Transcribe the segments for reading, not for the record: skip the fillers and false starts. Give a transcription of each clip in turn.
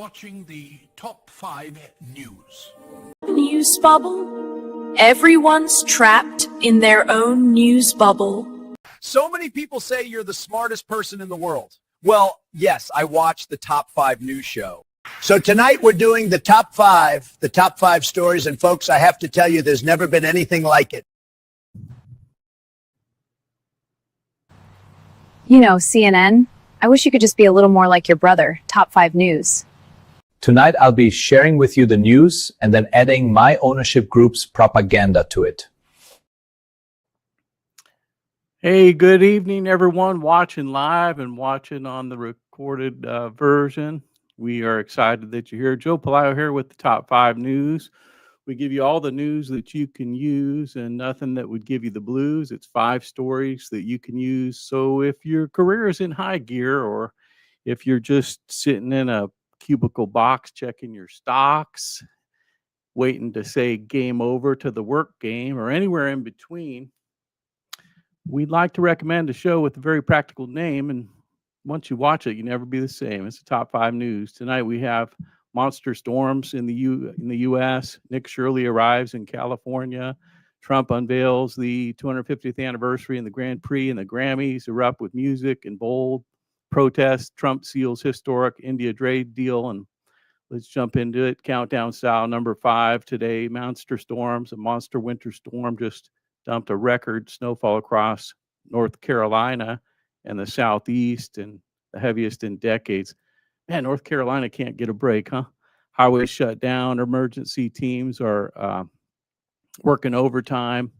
watching the top 5 news. News bubble? Everyone's trapped in their own news bubble. So many people say you're the smartest person in the world. Well, yes, I watch the top 5 news show. So tonight we're doing the top 5 stories. And folks, I have to tell you, there's never been anything like it. You know, CNN, I wish you could just be a little more like your brother. Top 5 news. Tonight I'll be sharing with you the news and then adding my ownership group's propaganda to it. Hey, good evening, everyone watching live and watching on the recorded version. We are excited that you're here. Joe Pelayo here with the top 5 news. We give you all the news that you can use and nothing that would give you the blues. It's 5 stories that you can use. So if your career is in high gear, or if you're just sitting in a cubicle box checking your stocks, waiting to say game over to the work game, or anywhere in between, we'd like to recommend a show with a very practical name. And once you watch it, you never be the same. It's the top 5 news. Tonight we have monster storms in the U.S. Nick Shirley arrives in California. Trump unveils the 250th anniversary in the Grand Prix, and the Grammys erupt with music and bold protest. Trump seals historic India trade deal, and let's jump into it. Countdown style, number 5 today. Monster storms. A monster winter storm just dumped a record snowfall across North Carolina and the Southeast, and the heaviest in decades. Man, North Carolina can't get a break, huh? Highways shut down. Emergency teams are working overtime.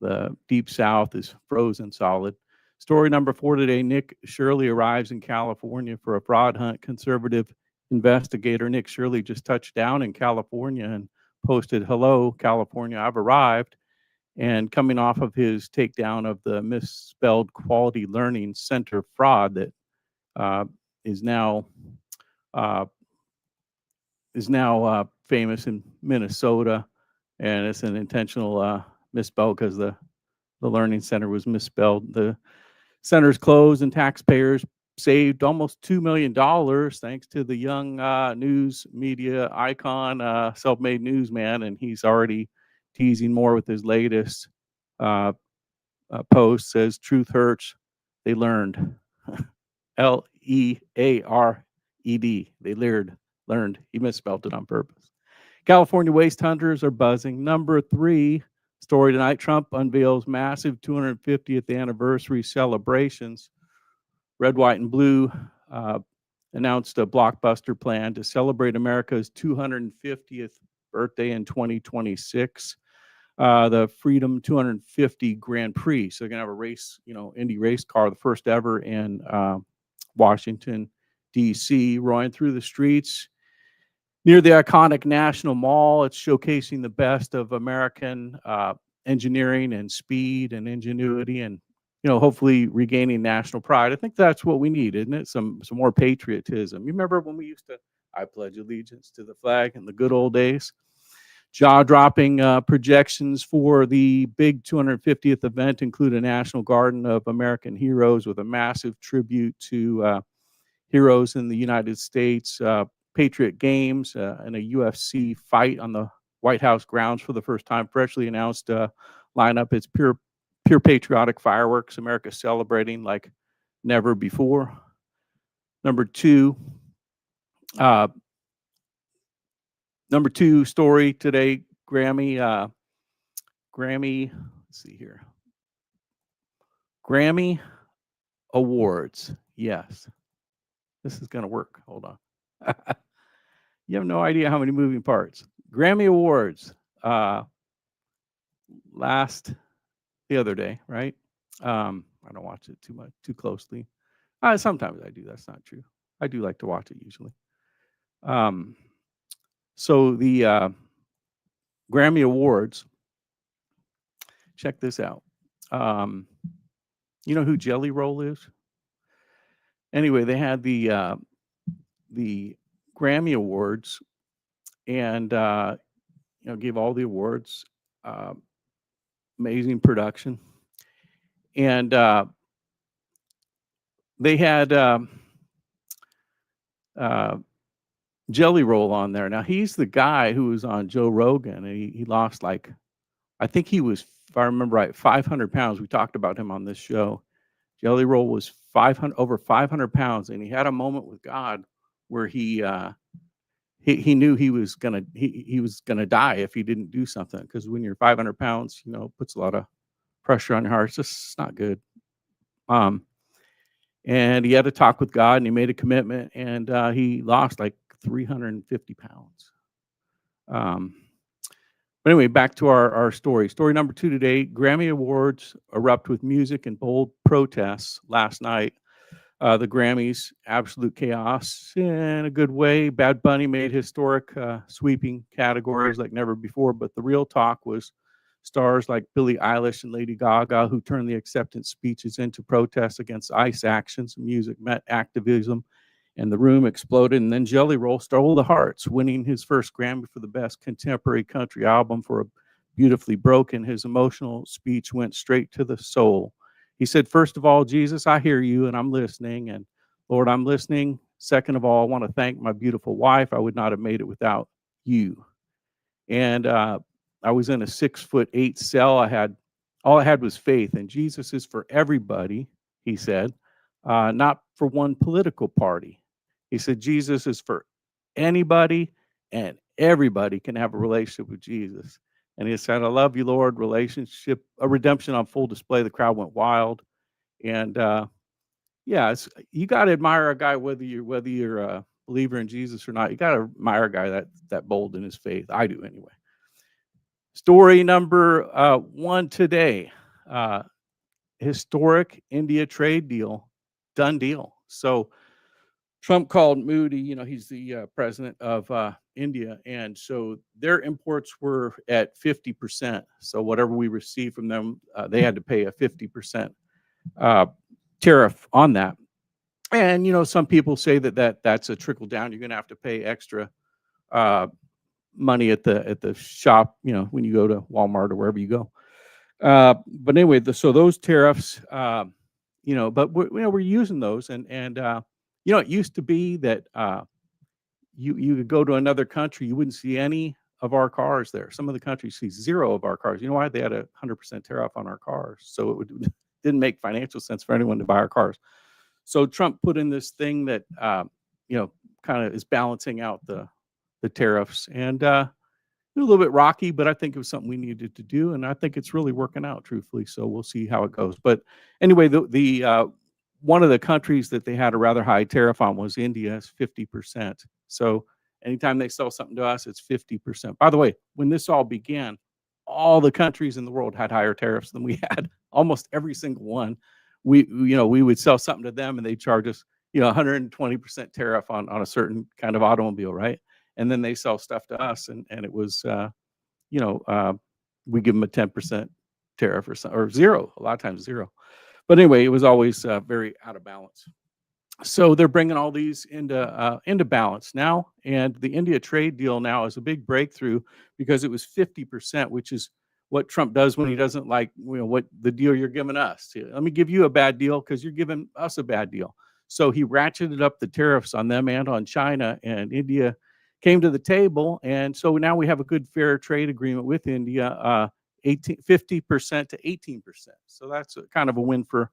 The Deep South is frozen solid. Story number 4 today. Nick Shirley arrives in California for a fraud hunt. Conservative investigator Nick Shirley just touched down in California and posted, "Hello, California, I've arrived." And coming off of his takedown of the misspelled Quality Learning Center fraud that is now famous in Minnesota, and it's an intentional misspell because the learning center was misspelled. The center's closed, and taxpayers saved almost $2 million thanks to the young news media icon, self-made newsman, and he's already teasing more with his latest post. Says, "Truth hurts, they learned." L-E-A-R-E-D. They learned. He misspelled it on purpose. California waste hunters are buzzing. Number 3 story tonight. Trump unveils massive 250th anniversary celebrations. Red, white, and blue announced a blockbuster plan to celebrate America's 250th birthday in 2026. The Freedom 250 Grand Prix. So they're going to have a race, Indy race car, the first ever in Washington, D.C., roaring through the streets near the iconic National Mall. It's showcasing the best of American engineering and speed and ingenuity, and hopefully regaining national pride. I think that's what we need, isn't it? Some more patriotism. You remember when we used to, "I pledge allegiance to the flag" in the good old days? Jaw-dropping projections for the big 250th event include a National Garden of American Heroes with a massive tribute to heroes in the United States, Patriot Games, and a UFC fight on the White House grounds for the first time. Freshly announced lineup. It's pure patriotic fireworks. America celebrating like never before. Number 2 story today. Grammy. Let's see here. Grammy Awards. Yes, this is going to work. Hold on. You have no idea how many moving parts. Grammy Awards. The other day, right? I don't watch it too closely. Sometimes I do. That's not true. I do like to watch it usually. So the Grammy Awards, check this out. You know who Jelly Roll is? Anyway, they had the Grammy Awards, and gave all the awards. Amazing production, and they had Jelly Roll on there. Now he's the guy who was on Joe Rogan, and he lost, like, I think he was, if I remember right, 500 pounds. We talked about him on this show. Jelly Roll was over 500 pounds, and he had a moment with God where he knew he was gonna die if he didn't do something. Because when you're 500 pounds, it puts a lot of pressure on your heart. It's just not good. And he had to talk with God, and he made a commitment, and he lost like 350 pounds. But anyway, back to our story. Story number 2 today: Grammy Awards erupt with music and bold protests last night. The Grammys, absolute chaos in a good way. Bad Bunny made historic sweeping categories like never before, but the real talk was stars like Billie Eilish and Lady Gaga, who turned the acceptance speeches into protests against ICE actions. Music met activism, and the room exploded. And then Jelly Roll stole the hearts, winning his first Grammy for the Best Contemporary Country Album for Beautifully Broken. His emotional speech went straight to the soul. He said, first of all, Jesus, I hear you and I'm listening. And Lord, I'm listening. Second of all, I want to thank my beautiful wife. I would not have made it without you. And I was in a 6'8" cell. All I had was faith. And Jesus is for everybody, he said, not for one political party. He said, Jesus is for anybody, and everybody can have a relationship with Jesus. And he said, I love you, Lord. A redemption on full display. The crowd went wild. And yeah, you got to admire a guy, whether you're a believer in Jesus or not. You got to admire a guy that bold in his faith. I do anyway. Story number 1 today: historic India trade deal, done deal. So Trump called Moody, he's the president of India, and so their imports were at 50%. So whatever we receive from them, they had to pay a 50% tariff on that. And some people say that's a trickle down. You're going to have to pay extra money at the shop, when you go to Walmart or wherever you go. But anyway, so those tariffs, but we're using those, and it used to be that you could go to another country, you wouldn't see any of our cars there. Some of the countries see zero of our cars. You know why? They had 100% tariff on our cars, so it didn't make financial sense for anyone to buy our cars. So Trump put in this thing that kind of is balancing out the tariffs, and a little bit rocky, but I think it was something we needed to do, and I think it's really working out, truthfully. So we'll see how it goes. But anyway, the one of the countries that they had a rather high tariff on was India. It's 50%. So anytime they sell something to us, it's 50%. By the way, when this all began, all the countries in the world had higher tariffs than we had. Almost every single one. We would sell something to them, and they charge us 120% tariff on a certain kind of automobile, right? And then they sell stuff to us, and it was we give them a 10% tariff or zero, a lot of times zero. But anyway, it was always very out of balance. So they're bringing all these into balance now, and the India trade deal now is a big breakthrough because it was 50%, which is what Trump does when he doesn't like what the deal you're giving us. Let me give you a bad deal because you're giving us a bad deal. So he ratcheted up the tariffs on them and on China, and India came to the table, and so now we have a good fair trade agreement with India, 50% to 18%. So that's kind of a win for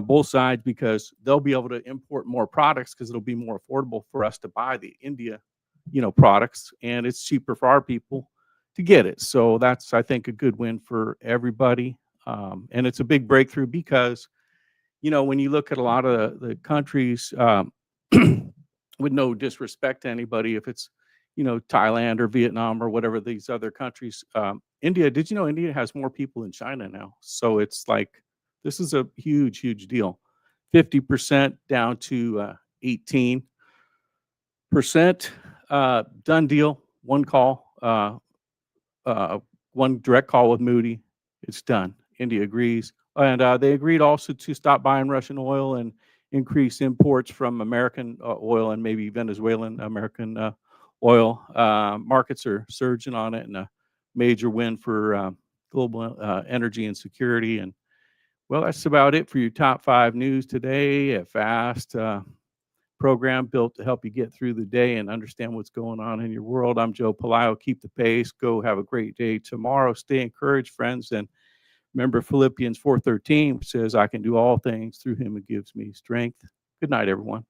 both sides, because they'll be able to import more products because it'll be more affordable for us to buy the India, products, and it's cheaper for our people to get it. So that's, I think, a good win for everybody, and it's a big breakthrough because, when you look at a lot of the countries, with no disrespect to anybody, if it's Thailand or Vietnam or whatever these other countries, India, did you know India has more people than China now? So it's like, this is a huge deal. 50% down to 18%. Done deal. One call, one direct call with Moody. It's done. India agrees, and they agreed also to stop buying Russian oil and increase imports from American oil and maybe Venezuelan American oil. Markets are surging on it, and a major win for global energy and security. And well, that's about it for your top 5 news today. A fast program built to help you get through the day and understand what's going on in your world. I'm Joe Pelayo. Keep the pace. Go have a great day tomorrow. Stay encouraged, friends. And remember Philippians 4:13 says, I can do all things through him who gives me strength. Good night, everyone.